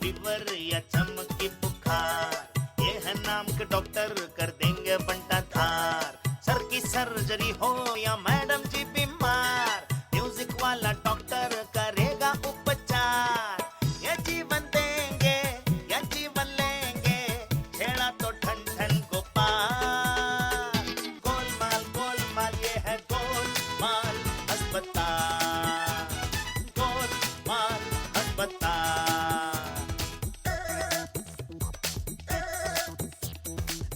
Fever या चमकी बुखार, ये है नाम के डॉक्टर कर देंगे बंटा धार। सर की सर्जरी हो या मैडम जी बीमार, म्यूजिक वाला डॉक्टर करेगा उपचार। ये जीवन देंगे या जीवन लेंगे, छेड़ा तो ठन ठन को पार। गोलमाल गोलमाल ये है गोलमाल अस्पताल, गोलमाल अस्पताल।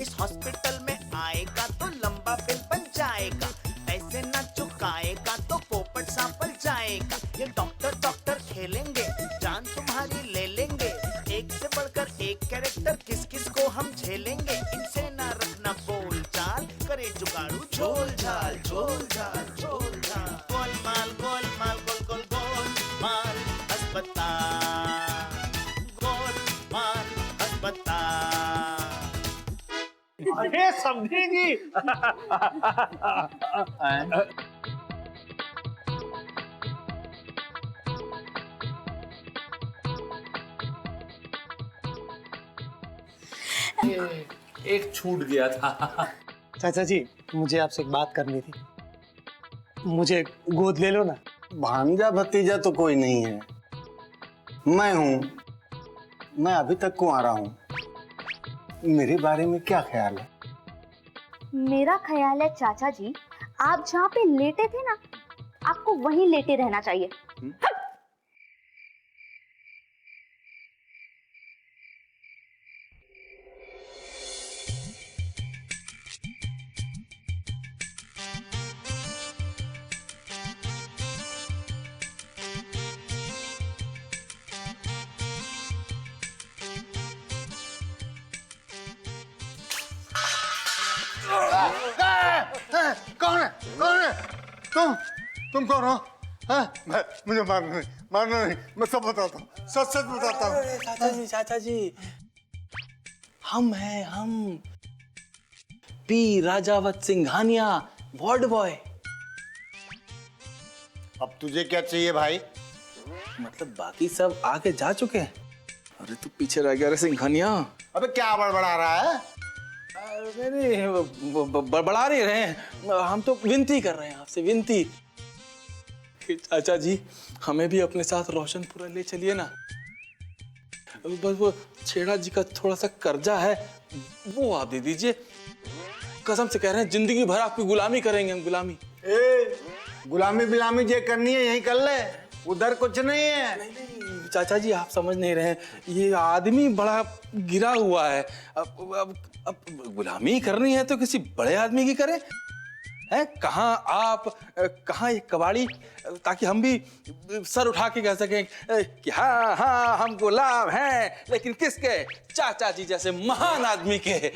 इस हॉस्पिटल में आएगा तो लंबा बिल बन जाएगा, पैसे ना चुकाएगा तो पोपट सांपल जाएगा। ये डॉक्टर डॉक्टर खेलेंगे, जान तुम्हारी ले लेंगे, एक से बढ़कर एक कैरेक्टर किस किस को हम झेलेंगे। इनसे ना रखना बोल चाल, करे जुगाड़ू झोल झाल झोल झाल झोल झाल। गोलमाल गोलमाल गोल गोल गोलमाल अस्पताल, गोलमाल अस्पताल। अरे समझी जी। एक छूट गया था। चाचा जी मुझे आपसे एक बात करनी थी, मुझे गोद ले लो ना। भांजा भतीजा तो कोई नहीं है, मैं हूं। मैं अभी तक कुंवारा हूं। मेरे बारे में क्या ख्याल है? मेरा ख्याल है चाचा जी, आप जहाँ पे लेटे थे ना, आपको वहीं लेटे रहना चाहिए। कौन है? कौन है? तुम कौन हो? मुझे मारना नहीं, मैं सब बताता हूँ, सच सच बताता हूँ। चाचा जी हम हैं, हम P Rajawat Singhania ward boy. अब तुझे क्या चाहिए भाई? मतलब बाकी सब आगे जा चुके हैं, अरे तू पीछे रह गया रे सिंघानिया। अबे क्या बड़बड़ा रहा है? अरे बड़बड़ा नहीं रहे हैं, हम तो विनती कर रहे हैं आपसे, विनती कि चाचा जी हमें भी अपने साथ रोशनपुरा ले चलिए ना। बस वो छेड़ा जी का थोड़ा सा कर्जा है, वो आप दे दीजिए। कसम से कह रहे हैं जिंदगी भर आपकी गुलामी करेंगे हम, गुलामी। गुलामी बिलामी जे करनी है यही कर ले, उधर कुछ नहीं है। नहीं चाचा जी आप समझ नहीं रहे हैं, ये आदमी बड़ा गिरा हुआ है। अब गुलामी करनी है तो किसी बड़े आदमी की करे हैं। कहाँ आप, कहाँ ये कबाड़ी, ताकि हम भी सर उठा के कह सकें कि हाँ हाँ हम गुलाम हैं, लेकिन किसके? चाचा जी जैसे महान आदमी के।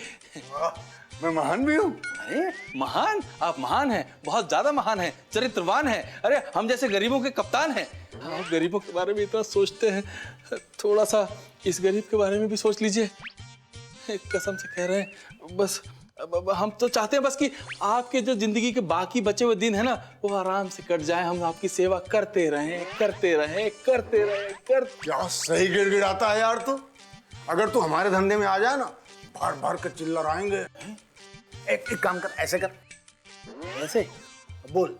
मैं महान भी हूँ? अरे महान, आप महान हैं, बहुत ज्यादा महान हैं, चरित्रवान हैं। अरे हम जैसे गरीबों के कप्तान हैं। आप गरीबों के बारे में इतना सोचते हैं, थोड़ा सा इस गरीब के बारे में भी सोच लीजिए। कसम से कह रहे हैं, बस अब हम तो चाहते हैं बस कि आपके जो जिंदगी के बाकी बचे हुए दिन है ना, वो आराम से कट जाए, हम आपकी सेवा करते रहें करते रहें करते रहें क्या सही गिड़गिड़ाता है यार तू। अगर तू हमारे धंधे में आ जाए ना, भर भर के चिल्लाएंगे। एक काम कर, ऐसे कर, ऐसे बोल,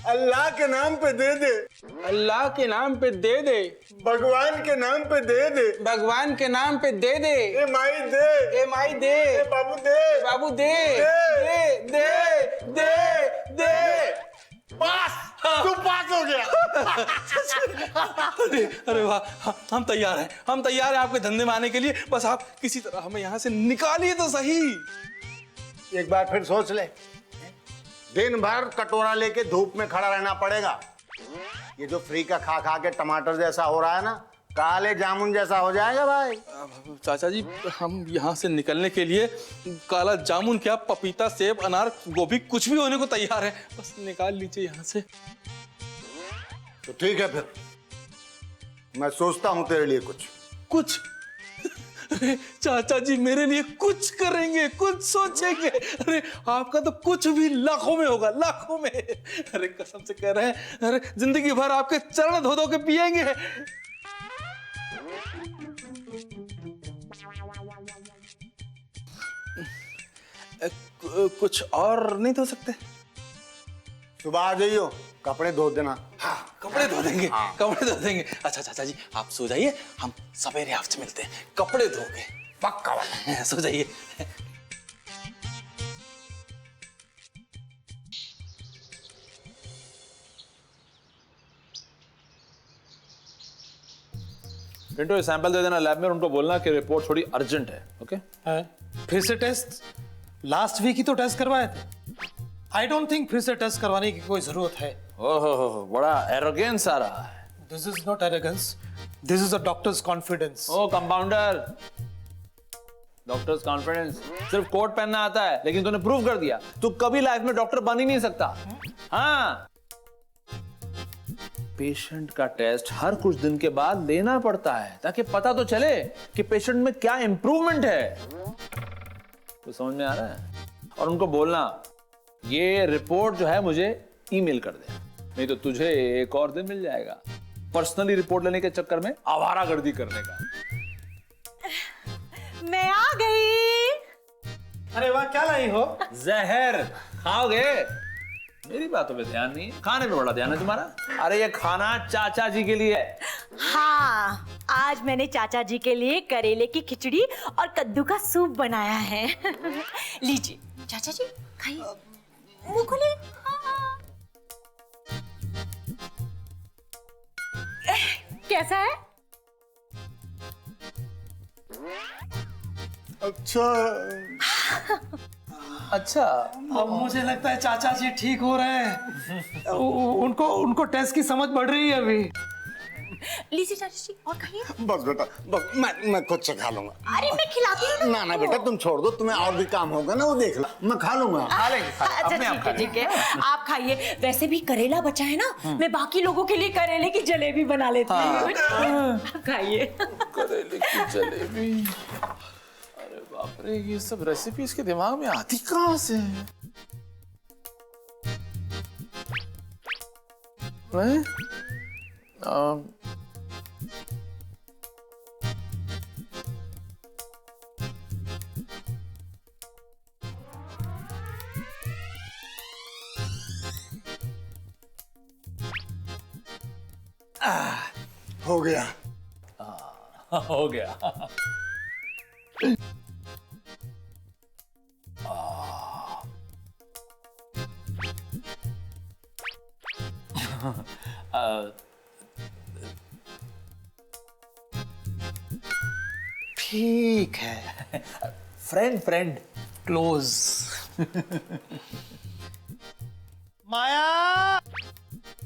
अल्लाह के नाम पे दे दे, अल्लाह के नाम पे दे दे, भगवान के नाम पे दे दे, भगवान के नाम पे दे दे, ए माई दे, ए माई दे, ए बाबू दे, बाबू दे, दे दे दे दे। पास, तू पास हो गया। अरे वाह, हम तैयार हैं, हम तैयार हैं आपके धंधे में आने के लिए। बस आप किसी तरह हमें यहाँ से निकालिए तो सही। एक बार फिर सोच ले, दिन भर कटोरा लेके धूप में खड़ा रहना पड़ेगा। ये जो फ्री का खा खा के टमाटर जैसा हो रहा है ना, काले जामुन जैसा हो जाएगा भाई। चाचा जी हम यहाँ से निकलने के लिए काला जामुन क्या, पपीता सेब अनार गोभी कुछ भी होने को तैयार है, बस निकाल लीजिए यहाँ से। तो ठीक है, फिर मैं सोचता हूँ तेरे लिए कुछ। कुछ? चाचा जी मेरे लिए कुछ करेंगे, कुछ सोचेंगे? अरे आपका तो कुछ भी लाखों में होगा, लाखों में। अरे कसम से कह रहे हैं, अरे जिंदगी भर आपके चरण धो धो के पिएंगे। कुछ और नहीं धो सकते? सुबह आ जाइयो, कपड़े धो देना। हाँ, कपड़े धो देंगे। कपड़े धो देंगे। अच्छा चाचा जी आप सो जाइए, हम सवेरे आपसे मिलते हैं कपड़े धो के। पक्का वाला। सो जाइए। पिंटो ये सैंपल दे देना लैब में, उनको बोलना कि रिपोर्ट थोड़ी अर्जेंट है। ओके? फिर से टेस्ट? लास्ट वीक ही तो टेस्ट करवाए थे। आई डोंट थिंक फिर से टेस्ट करवाने की कोई जरूरत है। ओहो बड़ा एरोगेंस आ रहा है। This is not arrogance, this is a doctor's confidence. ओ कंपाउंडर, डॉक्टर्स कॉन्फिडेंस सिर्फ कोट पहनना आता है, लेकिन तूने प्रूव कर दिया तू कभी लाइफ में डॉक्टर बन ही नहीं सकता। हाँ, पेशेंट का टेस्ट हर कुछ दिन के बाद लेना पड़ता है ताकि पता तो चले कि पेशेंट में क्या इंप्रूवमेंट है। तो समझ में आ रहा है? और उनको बोलना ये रिपोर्ट जो है मुझे ईमेल कर दे, नहीं तो तुझे एक और दिन मिल जाएगा पर्सनली रिपोर्ट लेने के चक्कर में आवारागर्दी करने का। मैं आ गई। अरे वाह, क्या लाई हो? जहर खाओगे? मेरी बातों पे ध्यान नहीं है, खाने पे बड़ा ध्यान है तुम्हारा। अरे ये खाना चाचा जी के लिए है। हाँ, आज मैंने चाचा जी के लिए करेले की खिचड़ी और कद्दू का सूप बनाया है। लीजिए चाचा जी खाइए, मुंह खोलिए। कैसा है? अच्छा, अब मुझे लगता है चाचा जी ठीक हो रहे हैं। उनको टेस्ट की समझ बढ़ रही है अभी। लीजिए चाचा जी और खाइए। बस बेटा बस, मैं खुद से खा लूंगा। अरे मैं खिलाती हूँ ना ना बेटा तुम छोड़ दो, तुम्हें और भी काम होगा ना, वो देख लो, मैं खा लूंगा। खा लेंगे अच्छा ठीक है आप खाइए। वैसे भी करेला बचा है ना, मैं बाकी लोगों के लिए करेले की जलेबी बना लेती हूँ। आप खाइए। करेले की जलेबी, अरे बाप रे, ये सब रेसिपी इसके दिमाग में आती कहाँ से है? हो गया। हो गया। ठीक है, फ्रेंड क्लोज। माया,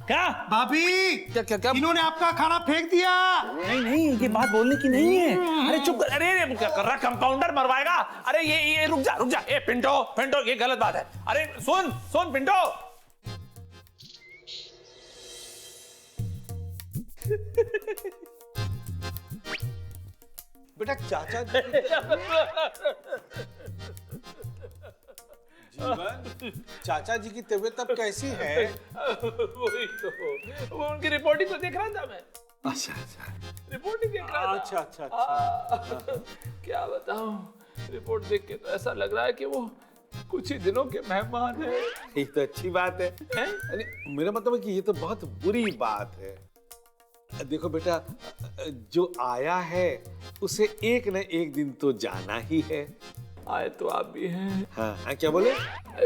क्या भाभी, क्या इन्होंने आपका खाना फेंक दिया। नहीं ये बात बोलने की नहीं है। अरे चुप कर। अरे क्या कर रहा, कंपाउंडर मरवाएगा। अरे ये रुक जा। ए पिंटो ये गलत बात है। अरे सुन पिंटो। बेटा चाचा जीवन, चाचा जी की तबीयत अब कैसी है? वही तो, वो उनकी रिपोर्टिंग तो देख रहा था मैं। अच्छा रिपोर्टिंग देख रहा था। अच्छा। क्या बताऊं, रिपोर्ट देख के तो ऐसा लग रहा है कि वो कुछ ही दिनों के मेहमान है। ये तो अच्छी बात है। अरे मेरा मतलब है कि ये तो बहुत बुरी बात है। देखो बेटा, जो आया है उसे एक न एक दिन तो जाना ही है। आए तो आप भी हैं। हाँ, क्या बोले?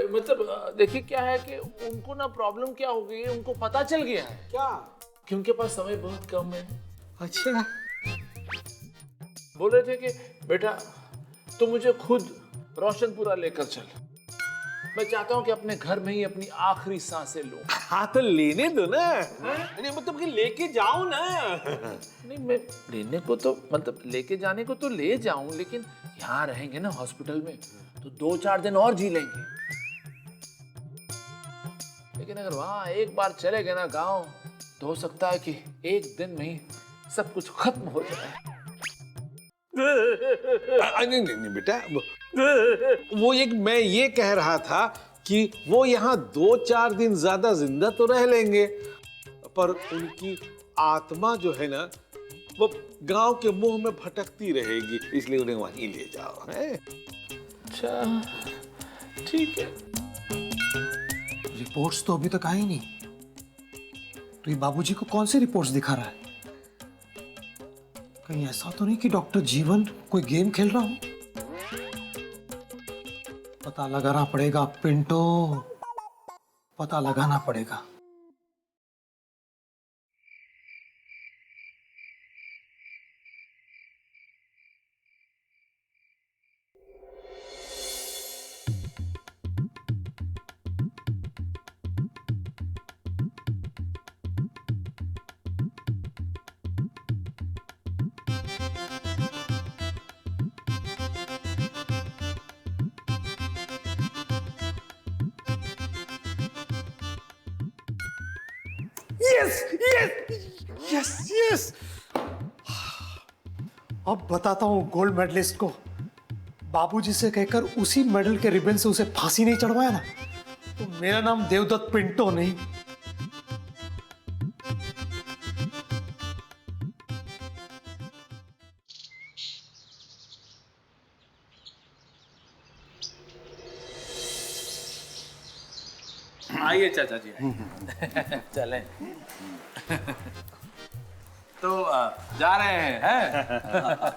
मतलब देखिए क्या है कि उनको ना प्रॉब्लम क्या हो गई है, उनको पता चल गया है क्या? कि उनके पास समय बहुत कम है। अच्छा। बोल रहे थे कि बेटा तू मुझे खुद रोशनपुरा लेकर चल, मैं चाहता हूं कि अपने घर में ही अपनी आखिरी सांसें लूं। हाँ तो लेने दो ना। नहीं मतलब कि लेके जाओ ना। नहीं मैं लेने को तो मतलब लेके जाने को तो ले जाऊं, लेकिन यहाँ रहेंगे ना हॉस्पिटल में तो 2-4 दिन और जी लेंगे। लेकिन अगर वहां एक बार चले गए ना गांव, तो हो सकता है कि एक दिन में ही सब कुछ खत्म हो जाए। नहीं बेटा, वो एक मैं ये कह रहा था कि वो यहाँ 2-4 दिन ज्यादा जिंदा तो रह लेंगे, पर उनकी आत्मा जो है ना वो गांव के मुंह में भटकती रहेगी, इसलिए उन्हें वहीं ले जाओ। है? अच्छा ठीक है। रिपोर्ट्स तो अभी तक आई नहीं, तो ये बाबूजी को कौन सी रिपोर्ट्स दिखा रहा है? कहीं ऐसा तो नहीं कि डॉक्टर जीवन कोई गेम खेल रहा हो? पता लगाना पड़ेगा पिंटो, पता लगाना पड़ेगा। Yes yes yes yes. अब बताता हूँ गोल्ड मेडलिस्ट को, बाबूजी से कहकर उसी मेडल के रिबन से उसे फांसी नहीं चढ़वाया ना, तो मेरा नाम देवदत्त पिंटो नहीं। आइए चाचा जी। चलें। तो जा रहे हैं?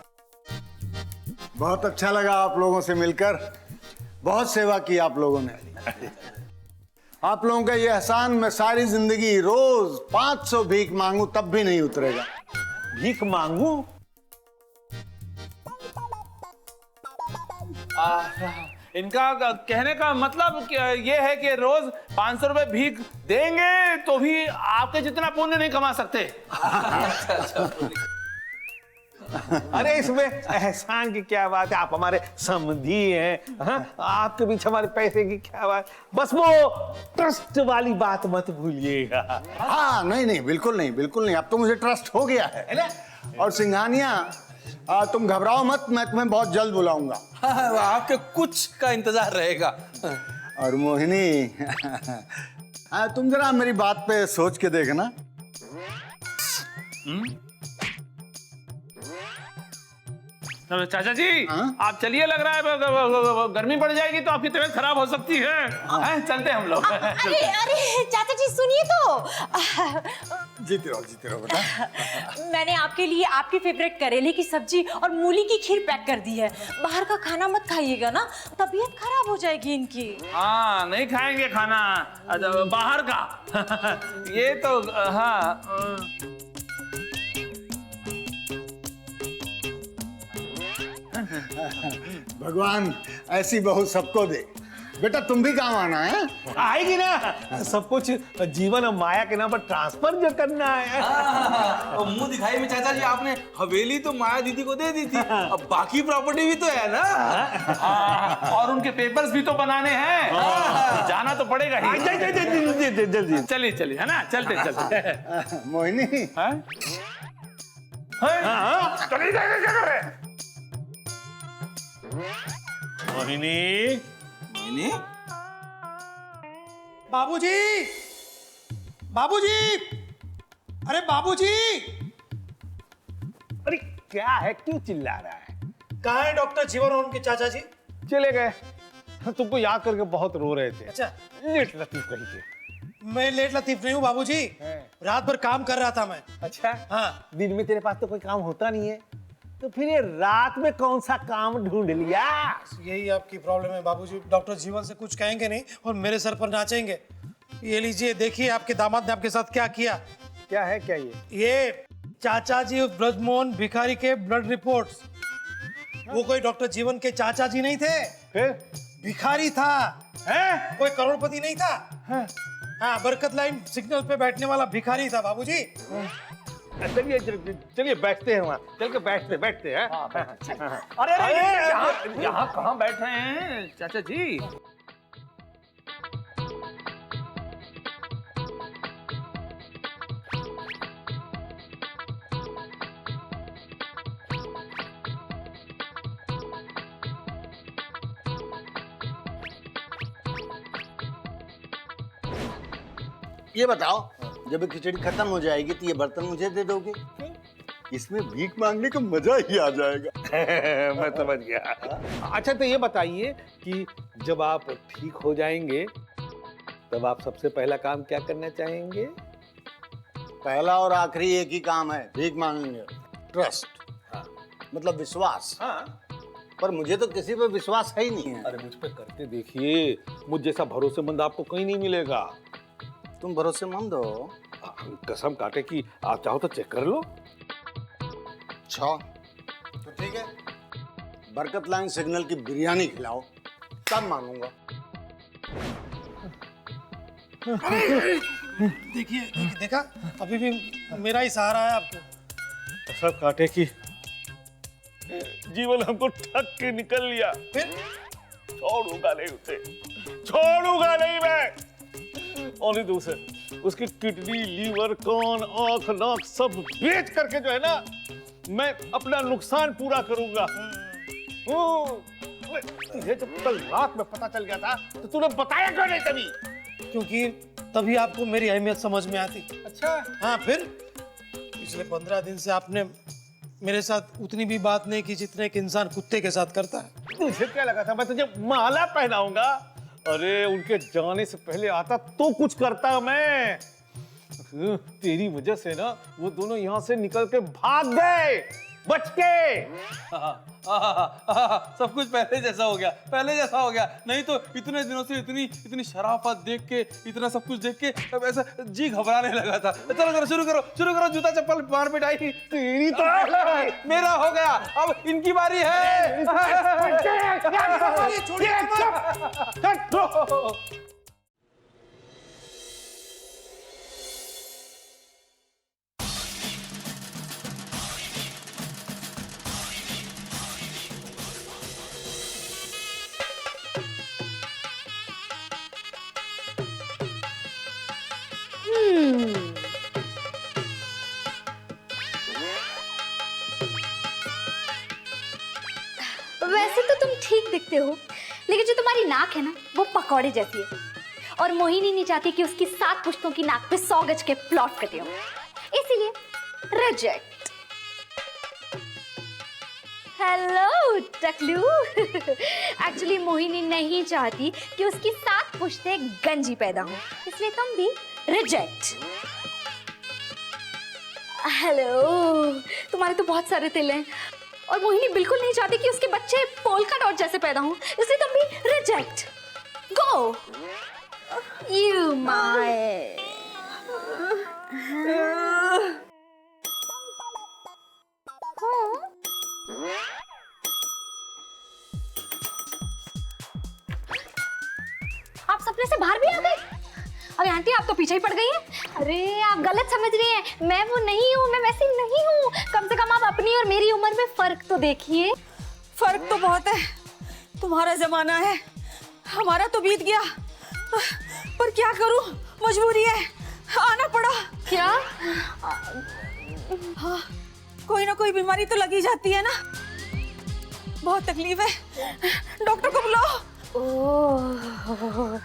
बहुत अच्छा लगा आप लोगों से मिलकर, बहुत सेवा की आप लोगों ने। आप लोगों का ये एहसान मैं सारी जिंदगी रोज 500 भीख मांगू तब भी नहीं उतरेगा। भीख मांगू? इनका कहने का मतलब ये है कि रोज 500 रुपए भीख देंगे तो भी आपके जितना पुण्य नहीं कमा सकते। अरे इसमें एहसान की क्या बात है, आप हमारे समधी हैं। हाँ? आपके बीच हमारे पैसे की क्या बात, बस वो ट्रस्ट वाली बात मत भूलिएगा। हाँ नहीं नहीं, बिल्कुल नहीं, बिल्कुल नहीं। अब तो मुझे ट्रस्ट हो गया है ना। और सिंघानिया, तुम घबराओ मत, मैं तुम्हें बहुत जल्द बुलाऊंगा। हाँ, आपके कुछ का इंतजार रहेगा। और मोहिनी, तुम जरा मेरी बात पे सोच के देखना। तो चाचा जी हाँ? आप चलिए, लग रहा है गर्मी बढ़ जाएगी तो आपकी तबीयत खराब हो सकती है। हैं? चलते हैं हम लोग। अरे अरे चाचा जी सुनिए तो। जीते रहो बेटा। मैंने आपके लिए आपकी फेवरेट करेले की सब्जी और मूली की खीर पैक कर दी है। बाहर का खाना मत खाइएगा ना, तबीयत खराब हो जाएगी इनकी। हाँ नहीं खाएंगे खाना बाहर का। ये तो हाँ। भगवान ऐसी बहू सबको दे। बेटा तुम भी काम आना है। आएगी ना, सब कुछ जीवन और माया के नाम पर ट्रांसफर जो करना है। और मुंह दिखाई में चाचा जी आपने हवेली तो माया दीदी को दे दी थी, अब बाकी प्रॉपर्टी भी तो है ना। और उनके पेपर्स भी तो बनाने हैं, जाना तो पड़ेगा ही। जल्दी चलिए चलिए, है ना, चलते चलते। मोहिनी, चलिए जाएगा, क्या कर रहे हैं? मोहिनी, बाबूजी, बाबूजी, अरे बाबूजी, अरे क्या है, क्यों चिल्ला रहा है? कहाँ है डॉक्टर जीवन और उनके चाचा जी? चले गए, तुमको याद करके बहुत रो रहे थे। अच्छा, लेट लतीफ कहीं थे। मैं लेट लतीफ नहीं हूँ बाबूजी, रात भर काम कर रहा था मैं। अच्छा, हाँ, दिन में तेरे पास तो कोई काम होता नहीं है, तो फिर ये रात में कौन सा काम ढूंढ लिया? यही आपकी प्रॉब्लम है बाबूजी। डॉक्टर जीवन से कुछ कहेंगे नहीं और मेरे सर पर नाचेंगे। ये लीजिए, देखिए आपके दामाद ने आपके साथ क्या किया। क्या है क्या ये चाचा जी ब्रजमोहन भिखारी के ब्लड रिपोर्ट्स। वो कोई डॉक्टर जीवन के चाचा जी नहीं थे, फिर? भिखारी था। है? कोई करोड़पति नहीं था। हाँ, बरकत लाइन सिग्नल पे बैठने वाला भिखारी था बाबूजी। चलिए चलिए बैठते हैं वहाँ, चल के बैठते हैं। अरे यहाँ कहाँ बैठ रहे हैं चाचा जी? ये बताओ, जब ये खिचड़ी खत्म हो जाएगी तो ये बर्तन मुझे दे दोगे? इसमें भीख मांगने का मजा ही आ जाएगा। मैं समझ गया। अच्छा तो ये बताइए कि जब आप ठीक हो जाएंगे तब आप सबसे पहला काम क्या करना चाहेंगे? पहला और आखिरी एक ही काम है, भीख मांगेंगे। ट्रस्ट, मतलब विश्वास। पर मुझे तो किसी पे विश्वास है ही नहीं है। अरे मुझ पे करके देखिए, मुझ जैसा भरोसेमंद आपको कहीं नहीं मिलेगा। तुम भरोसेमंद हो? कसम काटे कि आप चाहो तो चेक कर लो। अच्छा तो ठीक है, बरकत लाइन सिग्नल की बिरयानी खिलाओ, तब मानूंगा। देखिए देखा, अभी भी मेरा ही सहारा है आपको। कसम काटे कि जीवन हमको ठग के निकल लिया। फिर छोड़ूंगा नहीं उसे, छोड़ूंगा नहीं मैं। और नहीं तो उसे, उसकी किडनी, लीवर, कान, आंख, नाक सब बेच करके जो है ना, मैं अपना नुकसान पूरा करूंगा। तुझे जब कल रात में पता चल गया था तो तूने बताया क्यों नहीं तभी? क्योंकि तभी आपको मेरी अहमियत समझ में आती। अच्छा, हाँ, फिर पिछले 15 दिन से आपने मेरे साथ उतनी भी बात नहीं की जितने एक इंसान कुत्ते के साथ करता है। तुझे क्या लगा था मैं तुझे माला पहनाऊंगा? अरे उनके जाने से पहले आता तो कुछ करता मैं। तेरी वजह से ना वो दोनों यहाँ से निकल के भाग गए, बच के। सब कुछ पहले जैसा हो गया, पहले जैसा हो गया। नहीं तो इतने दिनों से इतनी शराफत देख के, इतना सब कुछ देख के अब ऐसा जी घबराने लगा था। चलो चलो शुरू करो, जूता चप्पल मार पिटाई। तेरी तो मेरा हो गया, अब इनकी बारी है। वैसे तो तुम ठीक दिखते हो, लेकिन जो तुम्हारी नाक है ना वो पकौड़े जैसी है, और मोहिनी नहीं चाहती कि उसकी 7 पुश्तों की नाक पे 100 गज के प्लॉट कटे हो, इसीलिए रिजेक्ट। हेलो टकलू। एक्चुअली मोहिनी नहीं चाहती कि उसकी 7 पुश्तें गंजी पैदा हो, इसलिए तुम भी रिजेक्ट। हेलो, तुम्हारे तो बहुत सारे तिल हैं, और मोहिनी बिल्कुल नहीं चाहती कि उसके बच्चे पोल्का डॉट जैसे पैदा हों, इसलिए तुम भी रिजेक्ट। Go you my. आप सपने से बाहर भी आ गए? अरे आंटी, आप तो पीछे ही पड़ गई हैं। अरे आप गलत समझ रही हैं, मैं वो नहीं हूँ, मैं वैसी नहीं हूँ। कम से कम आप अपनी और मेरी उम्र में फर्क तो देखिए। फर्क तो बहुत है। तुम्हारा जमाना है, हमारा तो बीत गया। पर क्या करूं, मजबूरी है, आना पड़ा। क्या? हाँ, कोई ना कोई बीमारी तो लगी जाती है ना। बहुत तकलीफ है, डॉक्टर को बुलाओ। ओह,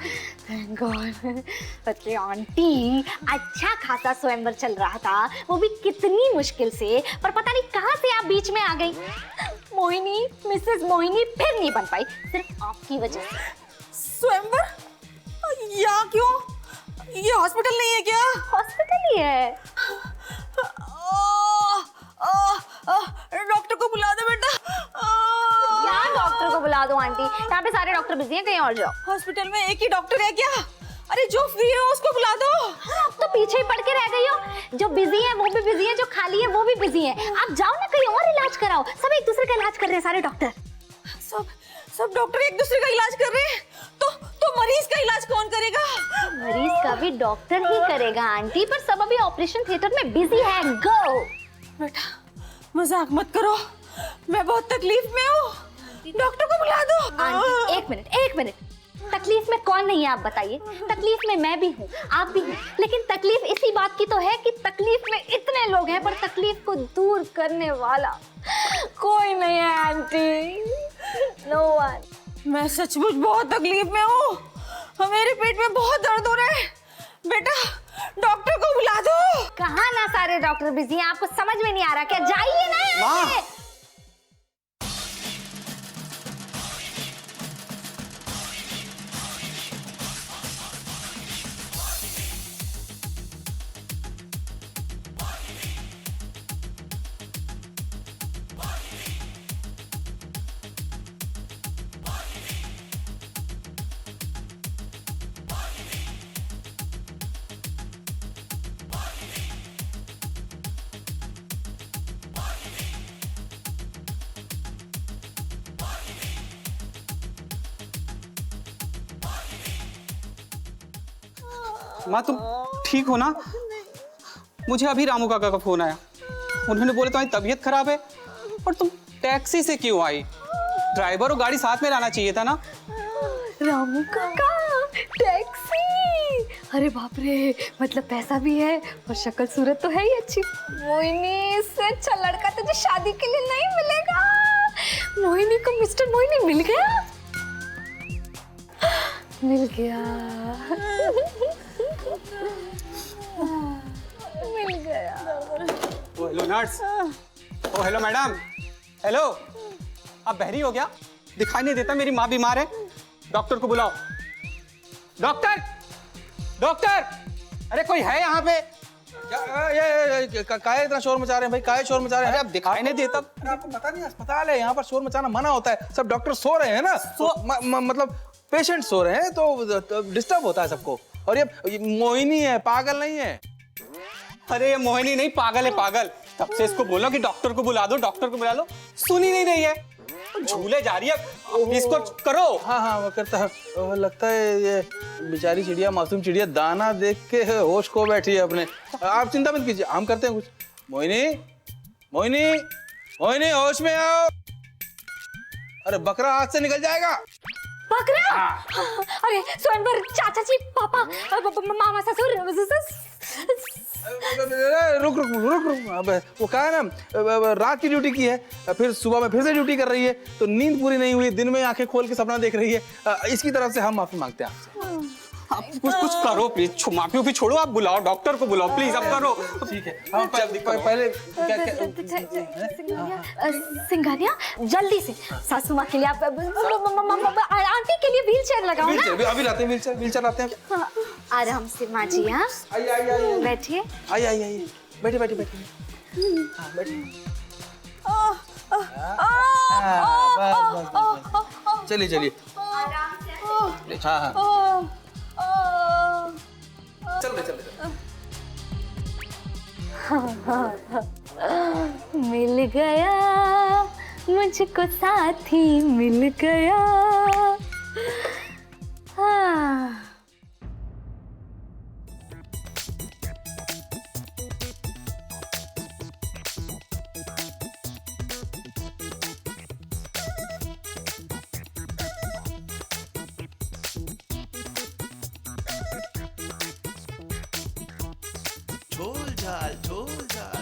थैंक गॉड। बच्चे आंटी, अच्छा खासा स्वयंवर चल रहा था, वो भी कितनी मुश्किल से, पर पता नहीं कहाँ से आप बीच में आ गई। मोहिनी, मिसेस मोहिनी फिर नहीं बन पाई, सिर्फ आपकी वजह से। स्वयंवर? यहाँ क्यों? ये हॉस्पिटल नहीं है क्या? हॉस्पिटल ही है। डॉक्टर को बुला दो बेटा। क्या डॉक्टर को बुला दो आंटी? यहाँ पे सारे डॉक्टर बिजी हैं, कहीं और जाओ। हॉस्पिटल में एक ही डॉक्टर है क्या? अरे जो फ्री है उसको बुला दो। आप तो पीछे ही पड़ के रह गई हो। जो बिजी है वो भी बिजी है, जो खाली है वो भी बिजी है। आप जाओ ना, कहीं और इलाज कराओ। सब एक दूसरे का इलाज कर रहे हैं, सारे डॉक्टर। सब डॉक्टर एक दूसरे का इलाज कर रहे हैं, तो मरीज का इलाज कौन करेगा? मरीज का भी डॉक्टर ही करेगा आंटी, पर सब अभी ऑपरेशन थिएटर में बिजी है। गो बेटा, मजाक मत करो, मैं बहुत तकलीफ में हूँ। डॉक्टर को बुला दो। आंटी, एक मिनट। तकलीफ में कौन नहीं है आप बताइए? तकलीफ में मैं भी हूँ, आप भी हैं, लेकिन तकलीफ इसी बात की तो है कि तकलीफ में इतने लोग हैं, पर तकलीफ को दूर करने वाला कोई नहीं है आंटी। No one. मैं सचमुच बहुत तकलीफ में हूँ, मेरे पेट में बहुत दर्द हो रहा है। बेटा डॉक्टर को बुला दो। कहाँ ना सारे डॉक्टर बिजी हैं, आपको समझ में नहीं आ रहा क्या? जाइए ना यहाँ से। माँ तुम ठीक हो ना? मुझे अभी रामू काका का फोन आया, उन्होंने बोला तुम्हारी तबीयत खराब है। और तुम टैक्सी से क्यों आई? ड्राइवर और गाड़ी साथ में लाना चाहिए था ना। रामू काका टैक्सी, अरे बाप रे, मतलब पैसा भी है और शक्ल सूरत तो है ही अच्छी। मोहिनी, इससे अच्छा लड़का तुझे शादी के लिए नहीं मिलेगा। मोहिनी को मिस्टर मोहिनी मिल गया, मिल गया, मिल गया। ओ हेलो नर्स, ओ हेलो मैडम, हेलो। आप बहरी हो क्या? दिखाई नहीं देता? मेरी माँ बीमार है, डॉक्टर को बुलाओ। डॉक्टर, डॉक्टर, अरे कोई है यहाँ पे? काहे इतना शोर मचा रहे हैं भाई? काहे शोर मचा रहे हैं? अरे आप दिखाई नहीं देता? आपको पता नहीं अस्पताल है, यहाँ पर शोर मचाना मना होता है। सब डॉक्टर सो रहे हैं ना, मतलब पेशेंट सो रहे हैं तो डिस्टर्ब होता है सबको। और ये मोहिनी है, पागल नहीं है। अरे ये मोहिनी नहीं, पागल है पागल। तब से इसको बोलो कि डॉक्टर को बुला दो, डॉक्टर को बुला लो, सुन ही नहीं रही है, झूले जा रही है। इसको करो। हाँ हाँ वो करता है। वो लगता है ये बेचारी चिड़िया, मासूम चिड़िया दाना देख के होश खो बैठी है अपने। आप चिंता मत कीजिए, हम करते हैं कुछ। मोहिनी, मोहिनी, मोहिनी, होश में आओ। अरे बकरा हाथ से निकल जाएगा। बकरा? अरे स्वयंवर, चाचा जी, पापा, मामा, ससुर। रुक रुक रुक रुक। अब वो कहा है ना, रात की ड्यूटी की है, फिर सुबह में फिर से ड्यूटी कर रही है, तो नींद पूरी नहीं हुई, दिन में आंखें खोल के सपना देख रही है। इसकी तरफ से हम माफी मांगते हैं आपसे। आप कुछ करो प्लीज, माफी भी छोड़ो, आप बुलाओ, डॉक्टर को बुलाओ प्लीज, अब करो। ठीक है, हम पहले सिंघानिया, जल्दी से सासू माँ के लिए आप, आंटी के लिए व्हील चेयर लगाओ ना। अभी लाते हैं व्हीलचेयर लाते हैं। आराम से माँ जी। हाँ बैठिए। आइए बैठिए बैठिए बैठिए। हाँ बैठिए। चलिए चलिए। हाँ हाँ चल मिल गया मुझको साथी, मिल गया। हाँ। झोल झाल झोल झाल।